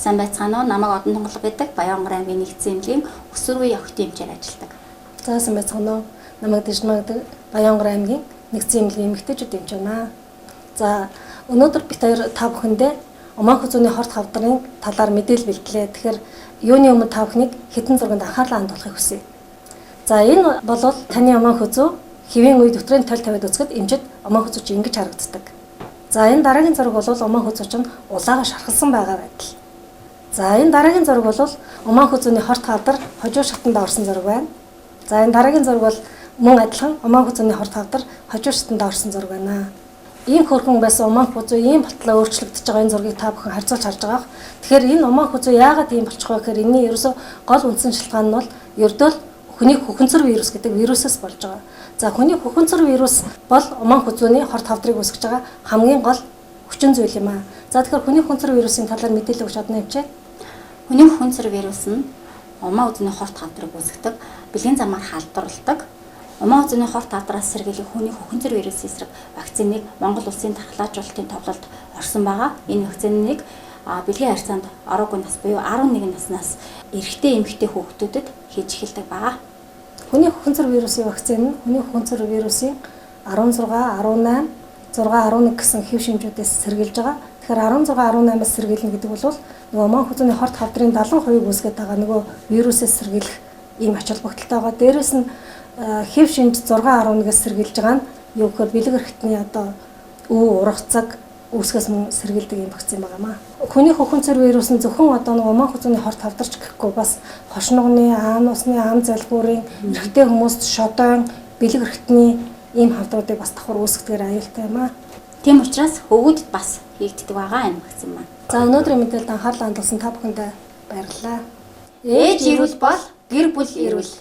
Сайн байцгаана уу? Намайг Одон Тонголго гэдэг Баянгар аймгийн нэгдсэн эмнэлгийн өсвөрүе охидын эмчээр ажилладаг. За сайн байцгаана уу? Намайг Дэжмаа гэдэг Баянгар аймгийн нэгдсэн эмнэлгийн эмэгтэйчүүд эмч байна. За өнөөдөр бид хоёр та бүхэндээ Омаах үзүүний хорт хавдрын талаар мэдээлэл бэлтлээ. Тэгэхээр юуны өмнө та бүхнийг хэдэн зурганд анхаарлаа хандуулахыг хүсье. За энэ бол таны Омаах үзүү хэвийн үед дотрын тал тавиад үзэхэд эмчид Омаах үзүүч ингэж харагддаг. За энэ дараагийн зураг бол Омаах үзүүч нь улаага шархалсан байгаа байдал. За энэ дараагийн зураг бол Омаах үзүүний хорт хавдар хожуу шатанд орсон зураг байна. За энэ дараагийн зураг бол мөн адилхан Омаах үзүүний хорт хавдар хожуу шатанд орсон зураг байна. Ийм хөрхөн байсан Омаах үзүү ийм батлаа өөрчлөгдөж байгаа энэ зургийг та бүхэн харьцуулж харж байгаа. Тэгэхээр энэ Омаах үзүү яагаад ийм болчих вэ гэхээр энэний ерөөсө гол үндсэн шалтгаан нь бол ердөө хүний хөхөнцөр вирус гэдэг вирусээс болж байгаа. За хүний хөхөнцөр вирус бол Омаах үзүүний хорт хавдрыг үүсгэж байгаа хамгийн гол хүчин зүйл юм аа. За тэгэхээр хүний хөхөнцөр вирусын талаар мэдээлэл өгч одно явчээ. Хүний хөхөнцөр вирус нь Омаах үзүүний хорт хавдрыг үүсгэдэг, бэлгийн замаар халдварладаг. Омаах үзүүний хорт хавдраас сэргийлэх хүний хөхөнцөр вирусын эсрэг вакциныг Монгол улсын тархлаажуулалтын товлолд орсон байгаа. Энэ вакциныг бэлгийн харьцаанд ороогүй нас буюу 11 наснаас эрэгтэй эмэгтэй хүүхдүүдэд хийж эхэлдэг байгаа. Хүний хөхөнцөр вирусын вакцин нь хүний хөхөнцөр вирусын 16, 18, 6, 11 гэсэн хэв шинжүүдээс сэргийлж байгаа. Тэгэхээр 16, 18-аас сэргийлнэ гэдэг бол нөгөө Омаах үзүүний хорт хавдрын 70% үүсгэж байгаа нөгөө вирусээс сэргийлэх ийм ач холбогдолтой байгаа. Дээрээс нь хэв шинж 6, 11-аас сэргийлж байгаа нь юу гэхээр бэлэг эрхтний одоо өв ургацаг үүсгээс мөн сэргийлдэг юм вакцин байгаамаа. Хүний хөхөнцөр вирус нь зөвхөн одоо нэг Омаах үзүүний хорт хавдарч гэхгүй бас хошногны, аан усны ам залхуурын, эрэгтэй хүмүүст шодон, бэлэг эрхтний ийм хавдруудыг бас давхар үүсгэдгээр аюултай юм аа. Тийм учраас хөвгүүдэд бас хийгддэг байгаа энэ вакцин маань. За өнөөдрийн мэдээлэлд анхаарлаа хандуулсан та бүхэндээ баярлалаа. Ээж ирүүл бол гэр бүл ирүүл.